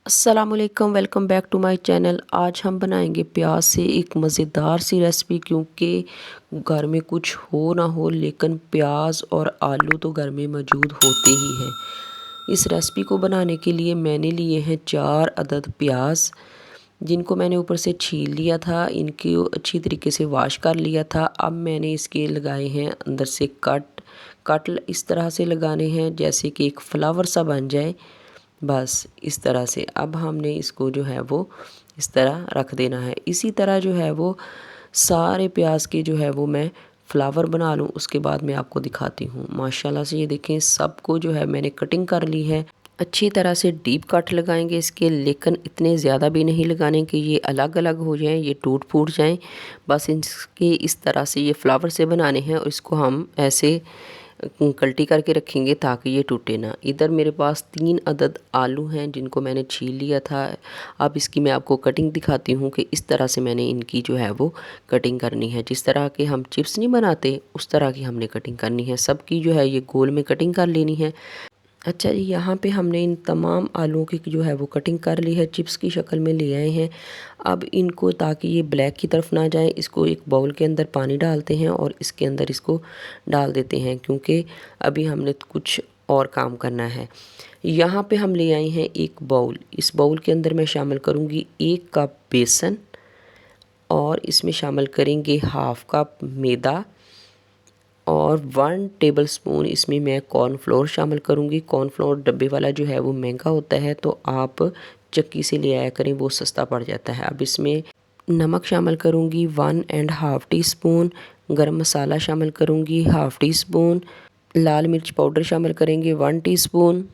अस्सलामुअलैकुम, welcome back to my channel. आज हम बनाएंगे प्याज से एक मज़ेदार सी रेसिपी, क्योंकि घर में कुछ हो ना हो लेकिन प्याज और आलू तो घर में मौजूद होते ही हैं। इस रेसिपी को बनाने के लिए मैंने लिए हैं 4 अदद प्याज, जिनको मैंने ऊपर से छील लिया था, इनकी अच्छी तरीके से वॉश कर लिया था। अब मैंने इसके लगाए हैं अंदर से कट इस तरह से लगाने हैं जैसे कि एक फ्लावर सा बन जाए, बस इस तरह से। अब हमने इसको जो है वो इस तरह रख देना है। इसी तरह जो है वो सारे प्याज के जो है वो मैं फ्लावर बना लूँ, उसके बाद मैं आपको दिखाती हूँ। माशाल्लाह से ये देखें, सबको जो है मैंने कटिंग कर ली है। अच्छी तरह से डीप कट लगाएंगे इसके, लेकिन इतने ज़्यादा भी नहीं लगाने कि ये अलग अलग हो जाएं, ये टूट फूट जाएं। बस इसके इस तरह से ये फ्लावर से बनाने हैं और इसको हम ऐसे कल्टी करके रखेंगे ताकि ये टूटे ना। इधर मेरे पास 3 अदद आलू हैं जिनको मैंने छील लिया था। अब इसकी मैं आपको कटिंग दिखाती हूँ कि इस तरह से मैंने इनकी जो है वो कटिंग करनी है। जिस तरह के हम चिप्स नहीं बनाते उस तरह की हमने कटिंग करनी है। सबकी जो है ये गोल में कटिंग कर लेनी है। अच्छा जी, यहाँ पे हमने इन तमाम आलूओं की जो है वो कटिंग कर ली है, चिप्स की शक्ल में ले आए हैं। अब इनको, ताकि ये ब्लैक की तरफ ना जाए, इसको एक बाउल के अंदर पानी डालते हैं और इसके अंदर इसको डाल देते हैं, क्योंकि अभी हमने कुछ और काम करना है। यहाँ पे हम ले आए हैं एक बाउल। इस बाउल के अंदर मैं शामिल करूँगी 1 कप बेसन और इसमें शामिल करेंगे हाफ़ कप मैदा और 1 टेबलस्पून इसमें मैं कॉर्नफ्लोर शामिल करूँगी। कॉर्नफ्लोर डब्बे वाला जो है वो महंगा होता है, तो आप चक्की से ले आया करें, वो सस्ता पड़ जाता है। अब इसमें नमक शामिल करूँगी 1 एंड हाफ़ टी स्पून, गरम मसाला शामिल करूँगी हाफ़ टी स्पून, लाल मिर्च पाउडर शामिल करेंगे 1 टीस्पून,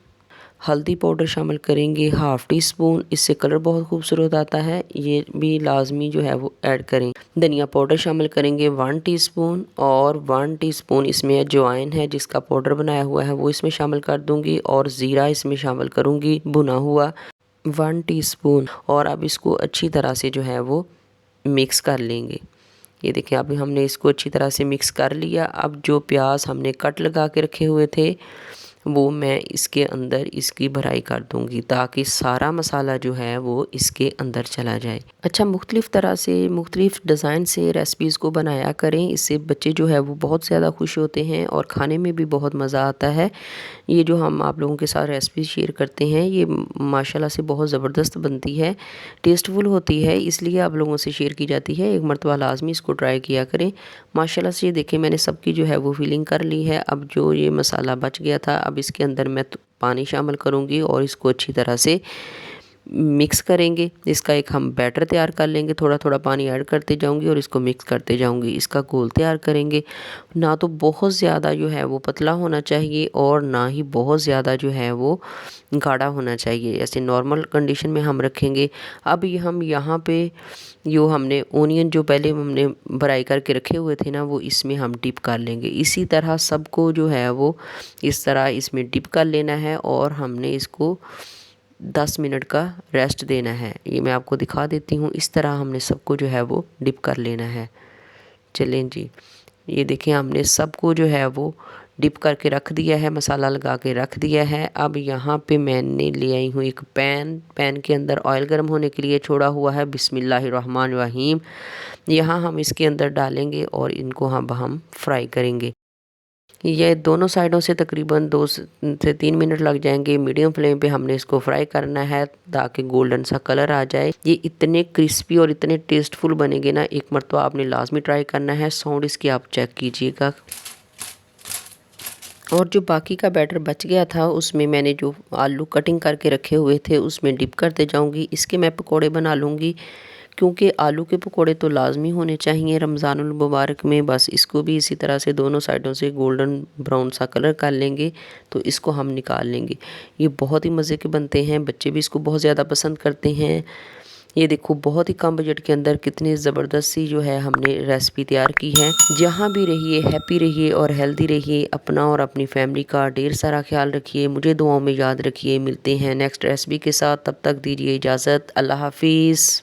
हल्दी पाउडर शामिल करेंगे हाफ़ टी स्पून। इससे कलर बहुत खूबसूरत आता है, ये भी लाजमी जो है वो ऐड करें। धनिया पाउडर शामिल करेंगे 1 टीस्पून और 1 टीस्पून इसमें अजवाइन है जिसका पाउडर बनाया हुआ है वो इसमें शामिल कर दूंगी, और ज़ीरा इसमें शामिल करूंगी भुना हुआ 1 टीस्पून। और अब इसको अच्छी तरह से जो है वो मिक्स कर लेंगे। ये देखिए, अभी हमने इसको अच्छी तरह से मिक्स कर लिया। अब जो प्याज हमने कट लगा के रखे हुए थे वो मैं इसके अंदर इसकी भराई कर दूंगी, ताकि सारा मसाला जो है वो इसके अंदर चला जाए। अच्छा, मुख्तलिफ़ तरह से मुख्तलिफ़ डिज़ाइन से रेसिपीज़ को बनाया करें, इससे बच्चे जो है वो बहुत ज़्यादा खुश होते हैं और खाने में भी बहुत मज़ा आता है। ये जो हम आप लोगों के साथ रेसिपी शेयर करते हैं ये माशाल्लाह से बहुत ज़बरदस्त बनती है, टेस्टफुल होती है, इसलिए आप लोगों से शेयर की जाती है। एक मरतबा लाजमी इसको ट्राई किया करें। माशाल्लाह से ये देखें, मैंने सबकी जो है वो फिलिंग कर ली है। अब जो ये मसाला बच गया था, अब इसके अंदर मैं पानी शामिल करूँगी और इसको अच्छी तरह से मिक्स करेंगे। इसका एक हम बैटर तैयार कर लेंगे, थोड़ा थोड़ा पानी ऐड करते जाऊंगी और इसको मिक्स करते जाऊंगी। इसका घोल तैयार करेंगे। ना तो बहुत ज़्यादा जो है वो पतला होना चाहिए और ना ही बहुत ज़्यादा जो है वो गाढ़ा होना चाहिए, ऐसे नॉर्मल कंडीशन में हम रखेंगे। अब ये हम यहाँ पे जो हमने ओनियन जो पहले हमने फ्राई करके रखे हुए थे ना, वो इसमें हम डिप कर लेंगे। इसी तरह सबको जो है वो इस तरह इसमें डिप कर लेना है और हमने इसको 10 मिनट का रेस्ट देना है। ये मैं आपको दिखा देती हूँ। इस तरह हमने सबको जो है वो डिप कर लेना है। चलें जी, ये देखें, हमने सबको जो है वो डिप करके रख दिया है, मसाला लगा के रख दिया है। अब यहाँ पे मैंने ले आई हूँ एक पैन के अंदर ऑयल गर्म होने के लिए छोड़ा हुआ है। बिस्मिल्लाहिर्रहमानिर्रहीम। यहाँ हम इसके अंदर डालेंगे और इनको हम फ्राई करेंगे। ये दोनों साइडों से तकरीबन 2 से 3 मिनट लग जाएंगे। मीडियम फ्लेम पे हमने इसको फ्राई करना है ताकि गोल्डन सा कलर आ जाए। ये इतने क्रिस्पी और इतने टेस्टफुल बनेंगे ना, एक मरतबा आपने लाजमी ट्राई करना है। साउंड इसकी आप चेक कीजिएगा। और जो बाकी का बैटर बच गया था उसमें मैंने जो आलू कटिंग करके रखे हुए थे उसमें डिप करते जाऊंगी। इसके मैं पकोड़े बना लूँगी, क्योंकि आलू के पकोड़े तो लाजमी होने चाहिए रमज़ानुल मुबारक में। बस इसको भी इसी तरह से दोनों साइडों से गोल्डन ब्राउन सा कलर कर लेंगे, तो इसको हम निकाल लेंगे। ये बहुत ही मज़े के बनते हैं, बच्चे भी इसको बहुत ज़्यादा पसंद करते हैं। ये देखो, बहुत ही कम बजट के अंदर कितनी ज़बरदस्त सी जो है हमने रेसिपी तैयार की है। जहाँ भी रहिए हैप्पी रहिए और हेल्दी रहिए। अपना और अपनी फैमिली का ढेर सारा ख्याल रखिए। मुझे दुआओं में याद रखिए। मिलते हैं नेक्स्ट रेसिपी के साथ, तब तक दीजिए इजाज़त। अल्लाह हाफिज़।